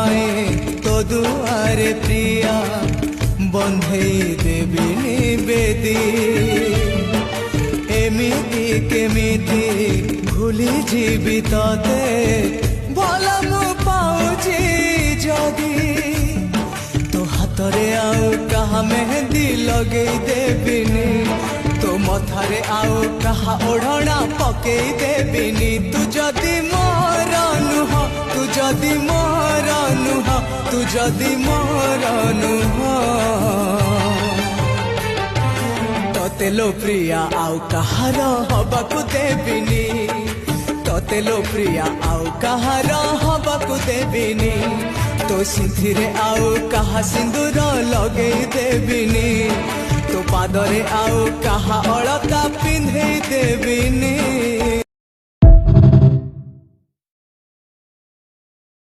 पाए तो दुआरे प्रिया बंधेई देबिनी बेदी एमिति केमिति भूली जीवी तते भल मु पाउची जदी तो हाथरे आउ कहा मेहंदी लगेई देबिनी तो मथारे आउ कहा ओढ़ना पकेई देबिनी तू जदी मोर नुह तू जदी मोर नुह तू जदी मोर नुह तते लो प्रिया आउ कहार हबाकू देबिनी तते लो प्रिया आउ कहार हबाकू देबिनी तो सिंथिरे आउ कहा सिंदूर लगेई देबिनी तो पादरे आउ कहा अलता पिंधेई देबिनी।